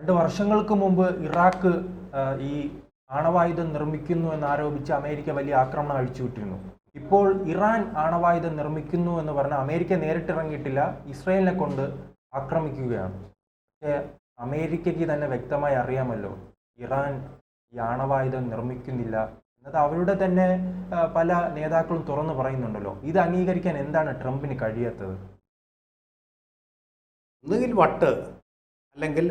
2 വർഷങ്ങൾക്ക് മുമ്പ് ഇറാഖ് ഈ ആണവായുധം നിർമ്മിക്കുന്നു എന്നാരോപിച്ച് അമേരിക്ക വലിയ ആക്രമണം അഴിച്ചുവിട്ടിരുന്നു. ഇപ്പോൾ ഇറാൻ ആണവായുധം നിർമ്മിക്കുന്നു എന്ന് പറഞ്ഞാൽ അമേരിക്ക നേരിട്ടിറങ്ങിയിട്ടില്ല, ഇസ്രയേലിനെ കൊണ്ട് ആക്രമിക്കുകയാണ്. പക്ഷേ അമേരിക്കയ്ക്ക് തന്നെ വ്യക്തമായി അറിയാമല്ലോ ഇറാൻ ഈ ആണവായുധം നിർമ്മിക്കുന്നില്ല എന്നത്. അവരുടെ തന്നെ പല നേതാക്കളും തുറന്നു പറയുന്നുണ്ടല്ലോ. ഇത് അംഗീകരിക്കാൻ എന്താണ് ട്രംപിന് കഴിയാത്തത്? ഒന്നുകിൽ വട്ട്, അല്ലെങ്കിൽ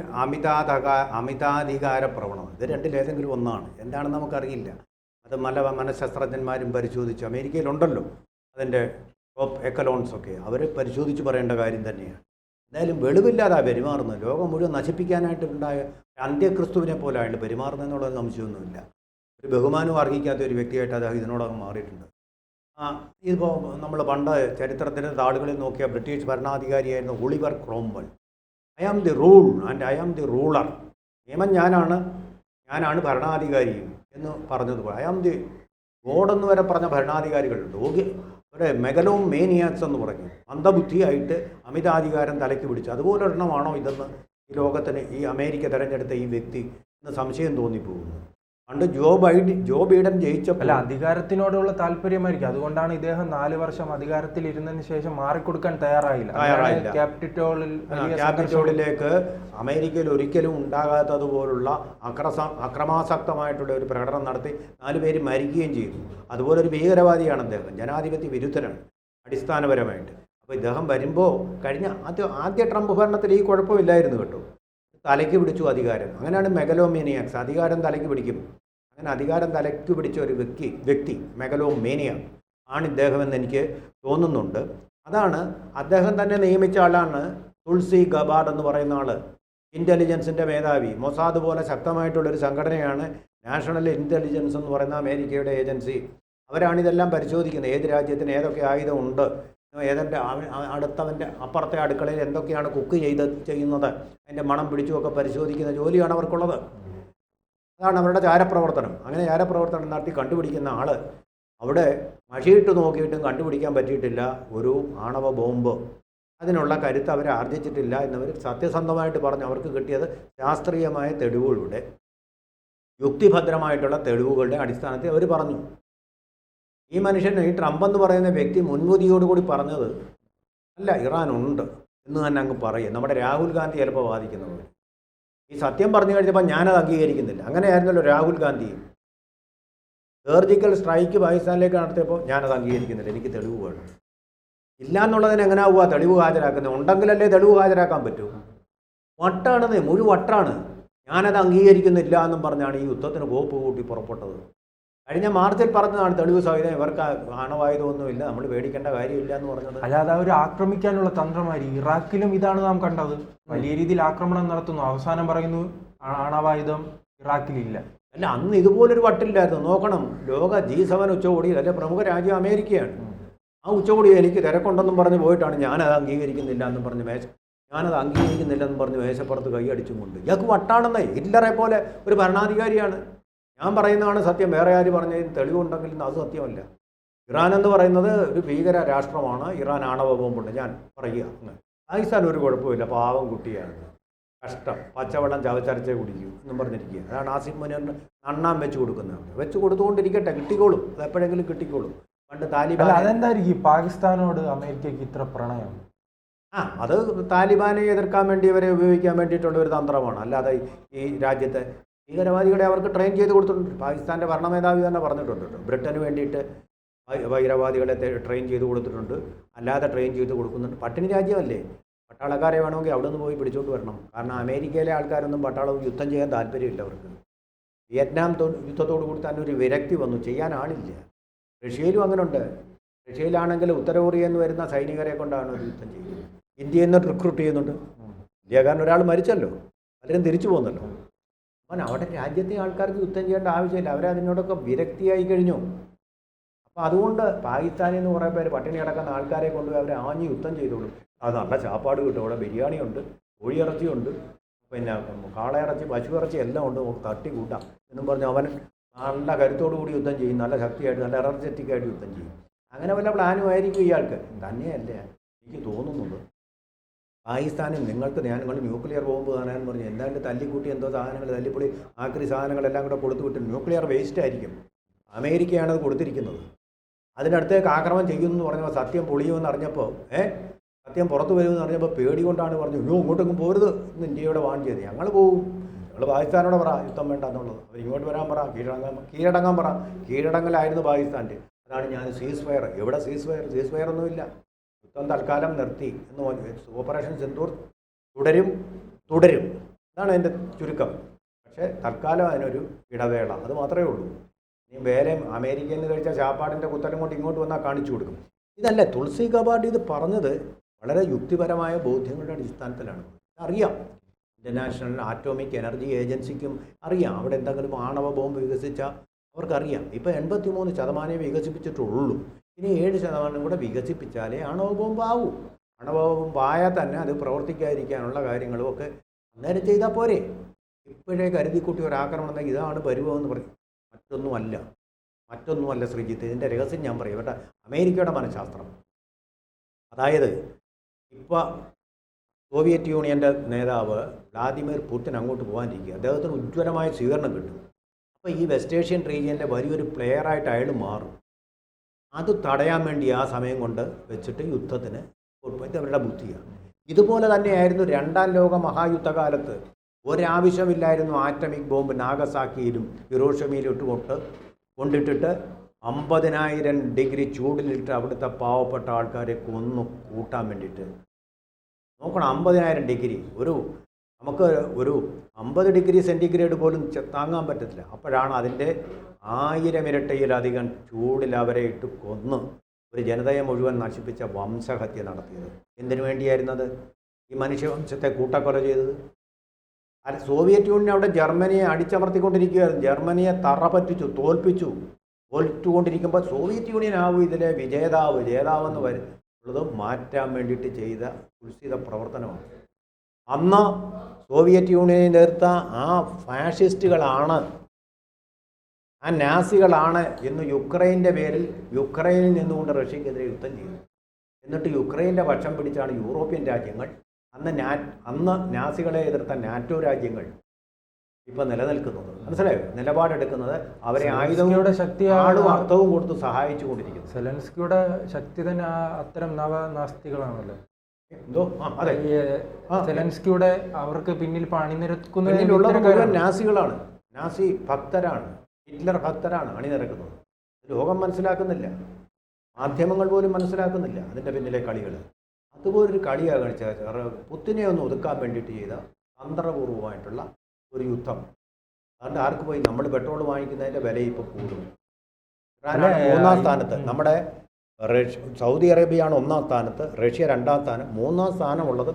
അമിതാധികാര പ്രവണത. ഇത് രണ്ടിലേതെങ്കിലും ഒന്നാണ്. എന്താണെന്ന് നമുക്കറിയില്ല. അത് മനഃശാസ്ത്രജ്ഞന്മാരും പരിശോധിച്ച്, അമേരിക്കയിലുണ്ടല്ലോ അതിൻ്റെ ടോപ്പ് എക്കലോൺസൊക്കെ, അവർ പരിശോധിച്ച് പറയേണ്ട കാര്യം തന്നെയാണ്. എന്തായാലും വെളിവില്ലാതെ പെരുമാറുന്നത്, ലോകം മുഴുവൻ നശിപ്പിക്കാനായിട്ടുണ്ടായ അന്ത്യക്രിസ്തുവിനെ പോലെ ആയിട്ട് പെരുമാറുന്നതെന്നുള്ളത് സംശയമൊന്നുമില്ല. ഒരു ബഹുമാനവും അർഹിക്കാത്ത ഒരു വ്യക്തിയായിട്ട് അദ്ദേഹം ഇതിനോടകം മാറിയിട്ടുണ്ട്. ഇതിപ്പോൾ നമ്മൾ പണ്ട് ചരിത്രത്തിൻ്റെ താളുകളിൽ നോക്കിയ ബ്രിട്ടീഷ് ഭരണാധികാരിയായിരുന്ന Oliver Cromwell, I am the rule and I am the ruler, നിയമം ഞാനാണ് ഭരണാധികാരിയും എന്ന് പറഞ്ഞതുപോലെ, ഐ ആം ദി ഗോഡെന്ന് വരെ പറഞ്ഞ ഭരണാധികാരികളുണ്ട്. ഒരു മെഗലോ മേനിയാക്സ് എന്ന് പറഞ്ഞു, മന്ദബുദ്ധിയായിട്ട് അമിതാധികാരം തലയ്ക്ക് പിടിച്ചു. അതുപോലെ ഒരെണ്ണമാണോ ഇതെന്ന് ഈ ലോകത്തിന്, ഈ അമേരിക്ക തിരഞ്ഞെടുത്ത ഈ വ്യക്തി എന്ന് സംശയം തോന്നിപ്പോകുന്നു. പണ്ട് ജോ ബൈഡൻ ജയിച്ചപ്പോൾ അധികാരത്തിനോടുള്ള താല്പര്യമായിരിക്കും, അതുകൊണ്ടാണ് ഇദ്ദേഹം 4 വർഷം അധികാരത്തിൽ ഇരുന്നതിന് ശേഷം മാറിക്കൊടുക്കാൻ തയ്യാറായില്ല. ക്യാപിറ്റോളിലേക്ക് അമേരിക്കയിൽ ഒരിക്കലും ഉണ്ടാകാത്തതുപോലുള്ള അക്രമാസക്തമായിട്ടുള്ള ഒരു പ്രകടനം നടത്തി 4 പേര് മരിക്കുകയും ചെയ്തു. അതുപോലെ ഒരു ഭീകരവാദിയാണ് അദ്ദേഹം, ജനാധിപത്യ വിരുദ്ധനാണ് അടിസ്ഥാനപരമായിട്ട്. അപ്പോൾ ഇദ്ദേഹം വരുമ്പോൾ ആദ്യ ട്രംപ് ഭരണത്തിൽ ഈ കുഴപ്പമില്ലായിരുന്നു കേട്ടോ. തലയ്ക്ക് പിടിച്ചു അധികാരം. അങ്ങനെയാണ് മെഗലോമേനിയാക്സ്, അധികാരം തലയ്ക്ക് പിടിക്കും. അങ്ങനെ അധികാരം തലയ്ക്ക് പിടിച്ച ഒരു വ്യക്തി മെഗലോമേനിയ ആണ് ഇദ്ദേഹമെന്ന് എനിക്ക് തോന്നുന്നുണ്ട്. അതാണ് അദ്ദേഹം തന്നെ നിയമിച്ച ആളാണ് തുൾസി ഗബാർഡ് എന്ന് പറയുന്ന ആൾ, ഇൻ്റലിജൻസിൻ്റെ മേധാവി. മൊസാദ് പോലെ ശക്തമായിട്ടുള്ളൊരു സംഘടനയാണ് നാഷണൽ ഇൻ്റലിജൻസ് എന്ന് പറയുന്ന അമേരിക്കയുടെ ഏജൻസി. അവരാണിതെല്ലാം പരിശോധിക്കുന്നത്, ഏത് രാജ്യത്തിന് ഏതൊക്കെ ആയുധമുണ്ട്, ഏതെൻ്റെ അടുത്തവൻ്റെ അപ്പുറത്തെ അടുക്കളയിൽ എന്തൊക്കെയാണ് കുക്ക് ചെയ്യുന്നത്, അതിൻ്റെ മണം പിടിച്ചുമൊക്കെ പരിശോധിക്കുന്ന ജോലിയാണ് അവർക്കുള്ളത്. അതാണ് അവരുടെ ചാരപ്രവർത്തനം. അങ്ങനെ ചാരപ്രവർത്തനം നടത്തി കണ്ടുപിടിക്കുന്ന ആൾ അവിടെ മഷിയിട്ട് നോക്കിയിട്ടും കണ്ടുപിടിക്കാൻ പറ്റിയിട്ടില്ല ഒരു ആണവ ബോംബ്. അതിനുള്ള കരുത്ത് അവർ ആർജിച്ചിട്ടില്ല എന്നവർ സത്യസന്ധമായിട്ട് പറഞ്ഞു. അവർക്ക് കിട്ടിയത് ശാസ്ത്രീയമായ തെളിവുകളുടെ, യുക്തിഭദ്രമായിട്ടുള്ള തെളിവുകളുടെ അടിസ്ഥാനത്തിൽ അവർ പറഞ്ഞു. ഈ മനുഷ്യൻ, ഈ ട്രംപ് എന്ന് പറയുന്ന വ്യക്തി മുൻവിധിയോടുകൂടി പറഞ്ഞത് അല്ല ഇറാനുണ്ട് എന്ന് തന്നെ അങ്ങ് പറയും. നമ്മുടെ രാഹുൽ ഗാന്ധി ചിലപ്പോൾ വാദിക്കുന്നത് ഈ സത്യം പറഞ്ഞു കഴിഞ്ഞപ്പോൾ ഞാനത് അംഗീകരിക്കുന്നില്ല. അങ്ങനെയായിരുന്നല്ലോ രാഹുൽ ഗാന്ധി. സർജിക്കൽ സ്ട്രൈക്ക് പാകിസ്ഥാനിലേക്ക് നടത്തിയപ്പോൾ ഞാനത് അംഗീകരിക്കുന്നില്ല, എനിക്ക് തെളിവ് വേണം. ഇല്ല എന്നുള്ളതിന് എങ്ങനെയാവുക തെളിവ് ഹാജരാക്കുന്നത്? ഉണ്ടെങ്കിലല്ലേ തെളിവ് ഹാജരാക്കാൻ പറ്റൂ. വട്ടാണത്, മുഴുവട്ടാണ്. ഞാനത് അംഗീകരിക്കുന്നില്ല എന്നും പറഞ്ഞാണ് ഈ യുദ്ധത്തിന് കോപ്പ് കൂട്ടി പുറപ്പെട്ടത്. കഴിഞ്ഞ മാർച്ചിൽ പറഞ്ഞതാണ് തെളിവ് സഹിതം ഇവർക്ക് ആണവായുധമൊന്നുമില്ല, നമ്മൾ പേടിക്കേണ്ട കാര്യമില്ല എന്ന് പറഞ്ഞത്. അല്ലാതെ അവർ ആക്രമിക്കാനുള്ള തന്ത്രമായിരിക്കും. ഇറാഖിലും ഇതാണ് നാം കണ്ടത്. വലിയ രീതിയിൽ ആക്രമണം നടത്തുന്നു, അവസാനം പറയുന്നു ആണവായുധം ഇറാഖിലില്ല. അല്ല, അന്ന് ഇതുപോലൊരു വട്ടില്ലായിരുന്നു. നോക്കണം, ലോക G7 ഉച്ചകോടിയിൽ അല്ലെ പ്രമുഖ രാജ്യം അമേരിക്കയാണ്. ആ ഉച്ചകോടി എനിക്ക് തിരക്കുണ്ടെന്നും പറഞ്ഞ് പോയിട്ടാണ് ഞാനത് അംഗീകരിക്കുന്നില്ല എന്നും പറഞ്ഞ് മേശപ്പുറത്ത് കൈയടിച്ചും കൊണ്ട്. ഇയാൾക്ക് വട്ടാണെന്നേ. ഹിറ്റ്ലറെ പോലെ ഒരു ഭരണാധികാരിയാണ്. ഞാൻ പറയുന്നതാണ് സത്യം, വേറെ ആര് പറഞ്ഞതിന് തെളിവുണ്ടെങ്കിൽ അത് സത്യമല്ല. ഇറാൻ എന്ന് പറയുന്നത് ഒരു ഭീകര രാഷ്ട്രമാണ്. ഇറാൻ ആണവ ബോംബുണ്ട്, ഞാൻ പറയുക. പാകിസ്ഥാൻ ഒരു കുഴപ്പമില്ല, പാവം കുട്ടിയാണ്, കഷ്ടം, പച്ചവെള്ളം ചവച്ചരച്ചേ കുടിക്കൂ എന്നും പറഞ്ഞിരിക്കുക. അതാണ് ആസിഫ് മുനീറിന് നണ്ണാൻ വെച്ച് കൊടുക്കുന്നത്. വെച്ച് കൊടുത്തുകൊണ്ടിരിക്കട്ടെ, കിട്ടിക്കോളും, അത് എപ്പോഴെങ്കിലും കിട്ടിക്കോളും. പണ്ട് താലിബാൻ, അതെന്തായിരിക്കും പാകിസ്ഥാനോട് അമേരിക്കയ്ക്ക് ഇത്ര പ്രണയം? അത് താലിബാനെ എതിർക്കാൻ വേണ്ടി ഇവരെ ഉപയോഗിക്കാൻ വേണ്ടിയിട്ടുള്ള ഒരു തന്ത്രമാണ്. അല്ലാതെ ഈ രാജ്യത്തെ ഭീകരവാദികളെ അവർക്ക് ട്രെയിൻ ചെയ്ത് കൊടുത്തിട്ടുണ്ട്. പാകിസ്ഥാൻ്റെ ഭരണമേധാവി തന്നെ പറഞ്ഞിട്ടുണ്ട്. ബ്രിട്ടന് വേണ്ടിയിട്ട് ഭീകരവാദികളെ ട്രെയിൻ ചെയ്ത് കൊടുത്തിട്ടുണ്ട്, അല്ലാതെ ട്രെയിൻ ചെയ്ത് കൊടുക്കുന്നുണ്ട്. പട്ടിണി രാജ്യമല്ലേ, പട്ടാളക്കാരെ വേണമെങ്കിൽ അവിടെ നിന്ന് പോയി പിടിച്ചുകൊണ്ട് വരണം. കാരണം അമേരിക്കയിലെ ആൾക്കാരൊന്നും പട്ടാളവും യുദ്ധം ചെയ്യാൻ താല്പര്യമില്ല അവർക്ക്. വിയറ്റ്നാം യുദ്ധത്തോടു കൂടി തന്നെ ഒരു വിരക്തി വന്നു, ചെയ്യാൻ ആളില്ല. റഷ്യയിലും അങ്ങനെയുണ്ട്. റഷ്യയിലാണെങ്കിൽ ഉത്തര കൊറിയയിൽ നിന്ന് വരുന്ന സൈനികരെ കൊണ്ടാണ് ഒരു യുദ്ധം ചെയ്യുന്നത്. ഇന്ത്യയിൽ നിന്ന് റിക്രൂട്ട് ചെയ്യുന്നുണ്ട്. ഇന്ത്യക്കാരൻ ഒരാൾ മരിച്ചല്ലോ, പലരും തിരിച്ചു പോകുന്നല്ലോ. അപ്പം അവിടെ രാജ്യത്തെ ആൾക്കാർക്ക് യുദ്ധം ചെയ്യേണ്ട ആവശ്യമില്ല, അവരതിനോടൊക്കെ വിരക്തിയായി കഴിഞ്ഞു. അപ്പോൾ അതുകൊണ്ട് പാകിസ്ഥാനിൽ നിന്ന് കുറേ പേര് പട്ടിണി കിടക്കുന്ന ആൾക്കാരെ കൊണ്ടുപോയി അവർ ആഞ്ഞ് യുദ്ധം ചെയ്തോളും. അത് നല്ല ചാപ്പാട് കിട്ടും, അവിടെ ബിരിയാണിയുണ്ട്, കോഴിയിറച്ചിയുണ്ട്, പിന്നെ കാളയിറച്ചി, പശു ഇറച്ചി എല്ലാം ഉണ്ട്, നമുക്ക് തട്ടി കൂട്ടാം എന്നും പറഞ്ഞ് അവൻ നല്ല കരുത്തോടു കൂടി യുദ്ധം ചെയ്യും, നല്ല ശക്തിയായിട്ട്, നല്ല എനർജറ്റിക്കായിട്ട് യുദ്ധം ചെയ്യും. അങ്ങനെ വല്ല പ്ലാനും ആയിരിക്കും ഇയാൾക്ക്. തന്നെയല്ല എനിക്ക് തോന്നുന്നത്. പാകിസ്ഥാനും നിങ്ങൾക്ക് നിങ്ങൾ ന്യൂക്ലിയർ ബോംബ് കാണാൻ പറഞ്ഞു എന്താണ്ട് തല്ലിക്കൂട്ടി എന്തോ സാധനങ്ങൾ തല്ലിപ്പൊളി ആക്രി സാധനങ്ങളെല്ലാം കൂടെ കൊടുത്തു വിട്ട് ന്യൂക്ലിയർ വേസ്റ്റ് ആയിരിക്കും. അമേരിക്കയാണത് കൊടുത്തിരിക്കുന്നത്. അതിനടുത്തേക്ക് ആക്രമണം ചെയ്യുമെന്ന് പറഞ്ഞപ്പോൾ സത്യം പൊളിയുമെന്ന് അറിഞ്ഞപ്പോൾ സത്യം പുറത്തു വരുമെന്ന് അറിഞ്ഞപ്പോൾ പേടി കൊണ്ടാണ് പറഞ്ഞു ഇങ്ങോട്ടൊന്നും പോരുത് എന്ന് ഇന്ത്യയോട് വാൺ ചെയ്ത്. ഞങ്ങൾ പോവും, ഞങ്ങൾ പാകിസ്ഥാനോട് പറ യുദ്ധം വേണ്ട എന്നുള്ളത്. അവർ ഇങ്ങോട്ട് വരാൻ പറ, കീഴടങ്ങാൻ പറ. കീഴടങ്ങലായിരുന്നു പാകിസ്ഥാൻ്റെ. അതാണ് ഞാൻ സീസ് ഫയർ. എവിടെ സീസ് ഫയർ ഒന്നുമില്ല. യുദ്ധം തൽക്കാലം നിർത്തി എന്ന് പറഞ്ഞു. ഓപ്പറേഷൻ സിന്ദൂർ തുടരും. അതാണ് എൻ്റെ ചുരുക്കം. പക്ഷേ തൽക്കാലം അതിനൊരു ഇടവേള, അത് മാത്രമേ ഉള്ളൂ. ഇനി വേറെ അമേരിക്കയിൽ നിന്ന് കഴിച്ച ചാപ്പാടിൻ്റെ കുത്തലും കൊണ്ട് ഇങ്ങോട്ട് വന്നാൽ കാണിച്ചു കൊടുക്കും. ഇതല്ലേ തുളസി ഗബാർഡ് ഇത് പറഞ്ഞത് വളരെ യുക്തിപരമായ ബോധ്യങ്ങളുടെ അടിസ്ഥാനത്തിലാണ്. അറിയാം, ഇൻ്റർനാഷണൽ ആറ്റോമിക് എനർജി ഏജൻസിക്കും അറിയാം അവിടെ എന്തെങ്കിലും ആണവ ബോംബ് വികസിച്ചാൽ അവർക്കറിയാം. ഇപ്പോൾ 83% വികസിപ്പിച്ചിട്ടുള്ളൂ. ഇനി 7% കൂടെ വികസിപ്പിച്ചാലേ ആണവ ബോംബ് ആവൂ. ആണവ ബോംബ് ആയാൽ തന്നെ അത് പ്രവർത്തിക്കാതിരിക്കാനുള്ള കാര്യങ്ങളും ഒക്കെ അന്നേരം ചെയ്താൽ പോരെ. ഇപ്പോഴേ കരുതിക്കൂട്ടി ഒരാക്രമണം ഇതാണ് പരുവമെന്ന് പറയും. മറ്റൊന്നുമല്ല ശ്രീജിത്ത്. ഇതിൻ്റെ രഹസ്യം ഞാൻ പറയും. ഇവിടെ അമേരിക്കയുടെ മനഃശാസ്ത്രം, അതായത് ഇപ്പോൾ സോവിയറ്റ് യൂണിയൻ്റെ നേതാവ് വ്ളാദിമിർ പുടിൻ അങ്ങോട്ട് പോകാനിരിക്കുക. അദ്ദേഹത്തിന് ഉജ്ജ്വലമായ സ്വീകരണം കിട്ടും. അപ്പോൾ ഈ വെസ്റ്റ് ഏഷ്യൻ റീജിയനിലെ വലിയൊരു പ്ലെയറായിട്ട് അയാൾ മാറും. അത് തടയാൻ വേണ്ടി ആ സമയം കൊണ്ട് വെച്ചിട്ട് യുദ്ധത്തിന് ഇത് അവരുടെ ബുദ്ധിയാണ്. ഇതുപോലെ തന്നെയായിരുന്നു 2ാം ലോക മഹായുദ്ധകാലത്ത്. ഒരാവശ്യമില്ലായിരുന്നു ആറ്റമിക് ബോംബ് നാഗസാക്കിയിലും ഹിരോഷിമയിലും കൊണ്ടിട്ടിട്ട് 50,000 ഡിഗ്രി ചൂടിലിട്ട് അവിടുത്തെ പാവപ്പെട്ട ആൾക്കാരെ കൊന്നു കൂട്ടാൻ വേണ്ടിയിട്ട്. നോക്കണം, 50,000 ഡിഗ്രി. നമുക്ക് ഒരു 50 ഡിഗ്രി സെൻറ്റിഗ്രേഡ് പോലും താങ്ങാൻ പറ്റത്തില്ല. അപ്പോഴാണ് അതിൻ്റെ 1000 ഇരട്ടിയിലധികം ചൂടിൽ അവരെ ഇട്ട് കൊന്ന് ഒരു ജനതയെ മുഴുവൻ നശിപ്പിച്ച വംശഹത്യ നടത്തിയത്. എന്തിനു വേണ്ടിയായിരുന്നത്? ഈ മനുഷ്യവംശത്തെ കൂട്ടക്കൊല ചെയ്തത്. സോവിയറ്റ് യൂണിയൻ അവിടെ ജർമ്മനിയെ അടിച്ചമർത്തിക്കൊണ്ടിരിക്കുകയായിരുന്നു. ജർമ്മനിയെ തറ പറ്റിച്ചു, തോൽറ്റുകൊണ്ടിരിക്കുമ്പോൾ സോവിയറ്റ് യൂണിയൻ ആവും ഇതിലെ ജേതാവെന്ന് വരുന്നത് മാറ്റാൻ വേണ്ടിയിട്ട് ചെയ്ത കുൽസിത പ്രവർത്തനമാണ്. അന്ന് സോവിയറ്റ് യൂണിയനെ എതിർത്ത ആ ഫാഷിസ്റ്റുകളാണ്, ആ നാസികളാണ് എന്ന് യുക്രൈൻ്റെ പേരിൽ യുക്രൈനിൽ നിന്നുകൊണ്ട് റഷ്യക്കെതിരെ യുദ്ധം ചെയ്തു. എന്നിട്ട് യുക്രൈൻ്റെ പക്ഷം പിടിച്ചാണ് യൂറോപ്യൻ രാജ്യങ്ങൾ, അന്ന് നാസികളെ എതിർത്ത നാറ്റോ രാജ്യങ്ങൾ ഇപ്പം നിലനിൽക്കുന്നത്. മനസ്സിലായോ? നിലപാടെടുക്കുന്നത് അവരെ ആയുധങ്ങളുടെ ശക്തിയാളും അർത്ഥവും കൊടുത്ത് സഹായിച്ചു കൊണ്ടിരിക്കുന്നു. സെലൻസ്കിയുടെ ശക്തി തന്നെ അത്തരം നവനാസ്തികളാണല്ലോ. എന്തോ അതെ, സെലൻസ്കിയുടെ അവർക്ക് പിന്നിൽ മുഴുവൻ നാസികളാണ്, നാസി ഭക്തരാണ്, ഹിറ്റ്ലർ ഭക്തരാണ് അണിനിരക്കുന്നത്. ലോകം മനസ്സിലാക്കുന്നില്ല, മാധ്യമങ്ങൾ പോലും മനസ്സിലാക്കുന്നില്ല അതിൻ്റെ പിന്നിലെ കളികൾ. അതുപോലൊരു കളിയാണ് കളിച്ച പുത്തിനെ ഒന്ന് ഒതുക്കാൻ വേണ്ടിയിട്ട് ചെയ്ത തന്ത്രപൂർവമായിട്ടുള്ള ഒരു യുദ്ധം. അതുകൊണ്ട് ആർക്ക് പോയി നമ്മൾ പെട്രോൾ വാങ്ങിക്കുന്നതിൻ്റെ വില ഇപ്പോൾ കൂടും. ഇറാനാണ് 3ാം സ്ഥാനത്ത്, നമ്മുടെ സൗദി അറേബ്യയാണ് 1ാം സ്ഥാനത്ത്, റഷ്യ 2ാം സ്ഥാനം, 3ാം സ്ഥാനമുള്ളത്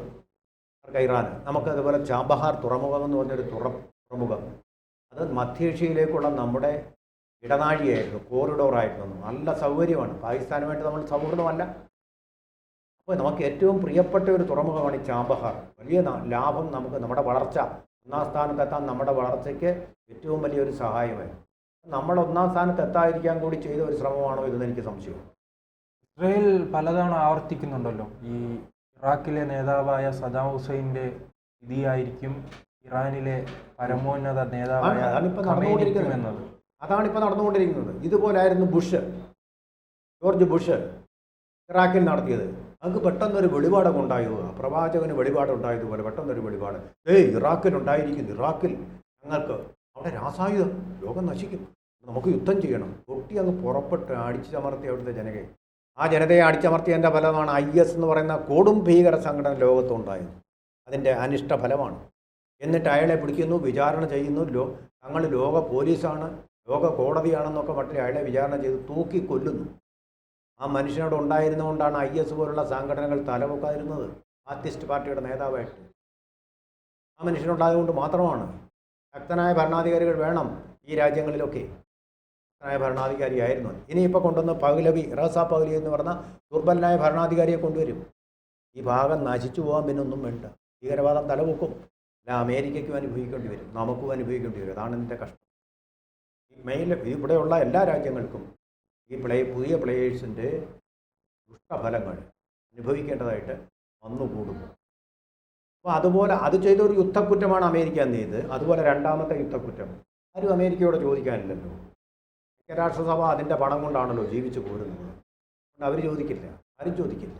ഇറാൻ. നമുക്ക് അതുപോലെ ചാബഹാർ തുറമുഖം എന്ന് പറഞ്ഞൊരു തുറമുഖം, അത് മധ്യേഷ്യയിലേക്കുള്ള നമ്മുടെ ഇടനാഴിയായിരുന്നു, കോറിഡോറായിരുന്നു. നല്ല സൗകര്യമാണ്. പാകിസ്ഥാനുമായിട്ട് നമ്മൾ സൗഹൃദമല്ല. അപ്പോൾ നമുക്ക് ഏറ്റവും പ്രിയപ്പെട്ട ഒരു തുറമുഖമാണ് ഈ ചാബഹാർ. വലിയ ലാഭം നമുക്ക്, നമ്മുടെ വളർച്ച 1ാം സ്ഥാനത്തെത്താൻ നമ്മുടെ വളർച്ചയ്ക്ക് ഏറ്റവും വലിയൊരു സഹായമായി. നമ്മൾ 1ാം സ്ഥാനത്ത് എത്താതിരിക്കാൻ കൂടി ചെയ്ത ഒരു ശ്രമമാണോ ഇതെന്ന് എനിക്ക് സംശയം. ഇസ്രയേൽ പലതവണ ആവർത്തിക്കുന്നുണ്ടല്ലോ, ഈ ഇറാഖിലെ നേതാവായ സദാം ഹുസൈൻ്റെ വിധിയായിരിക്കും ഇറാനിലെ പരമോന്നത നേതാവായ എന്നത്. അതാണിപ്പോൾ നടന്നുകൊണ്ടിരിക്കുന്നത്. ഇതുപോലായിരുന്നു ജോർജ് ബുഷ് ഇറാഖിൽ നടത്തിയത്. നമുക്ക് പെട്ടെന്നൊരു വെളിപാടൊക്കെ ഉണ്ടായുക, പ്രവാചകന് വെളിപാടുണ്ടായതുപോലെ പെട്ടെന്നൊരു വെളിപാട് ഇറാഖിലുണ്ടായിരിക്കുന്നു. ഇറാഖിൽ ഞങ്ങൾക്ക് അവിടെ രാസായുധം, ലോകം നശിക്കും, നമുക്ക് യുദ്ധം ചെയ്യണം. പൊട്ടി അങ്ങ് പുറപ്പെട്ട് അടിച്ചമർത്തി അവിടുത്തെ ജനതയെ. ആ ജനതയെ അടിച്ചമർത്തിയതിൻ്റെ ഫലമാണ് IS എന്ന് പറയുന്ന കൊടും ഭീകര സംഘടന ലോകത്തുണ്ടായത്. അതിൻ്റെ അനിഷ്ട ഫലമാണ്. എന്നിട്ട് അയാളെ പിടിക്കുന്നു, വിചാരണ ചെയ്യുന്നു. തങ്ങൾ ലോക പോലീസാണ്, ലോക കോടതിയാണെന്നൊക്കെ മട്ടിൽ അയാളെ വിചാരണ ചെയ്ത് തൂക്കി കൊല്ലുന്നു. ആ മനുഷ്യനോട് ഉണ്ടായിരുന്നുകൊണ്ടാണ് IS പോലുള്ള സംഘടനകൾ തലപൊക്കാതിരുന്നത്. ആർട്ടിസ്റ്റ് പാർട്ടിയുടെ നേതാവായിട്ട് ആ മനുഷ്യനുണ്ടായതുകൊണ്ട് മാത്രമാണ്. ശക്തനായ ഭരണാധികാരികൾ വേണം ഈ രാജ്യങ്ങളിലൊക്കെ. ശക്തനായ ഭരണാധികാരിയായിരുന്നു. ഇനിയിപ്പോൾ കൊണ്ടുവന്ന് റസാ പഹ്ലവി എന്ന് പറഞ്ഞ ദുർബലനായ ഭരണാധികാരിയെ കൊണ്ടുവരും. ഈ ഭാഗം നശിച്ചു പോകാൻ പിന്നെ ഒന്നും വേണ്ട. ഭീകരവാദം തലപൊക്കും. അല്ല, അമേരിക്കയ്ക്കും അനുഭവിക്കേണ്ടി വരും, നമുക്കും അനുഭവിക്കേണ്ടി വരും. അതാണ് ഇതിൻ്റെ കഷ്ടം. ഇവിടെയുള്ള എല്ലാ രാജ്യങ്ങൾക്കും ഈ പുതിയ പ്ലേയേഴ്സിൻ്റെ ദുഷ്ടഫലങ്ങൾ അനുഭവിക്കേണ്ടതായിട്ട് വന്നുകൂടുന്നു. അപ്പോൾ അതുപോലെ അത് ചെയ്ത ഒരു യുദ്ധക്കുറ്റമാണ് അമേരിക്ക അന്ന് ചെയ്തത്. അതുപോലെ രണ്ടാമത്തെ യുദ്ധക്കുറ്റം ആരും അമേരിക്കയോട് ചോദിക്കാനില്ലല്ലോ. ഐക്യരാഷ്ട്രസഭ അതിൻ്റെ പണം കൊണ്ടാണല്ലോ ജീവിച്ചു പോരുന്നത്. അതുകൊണ്ട് അവർ ചോദിക്കില്ല, ആരും ചോദിക്കില്ല.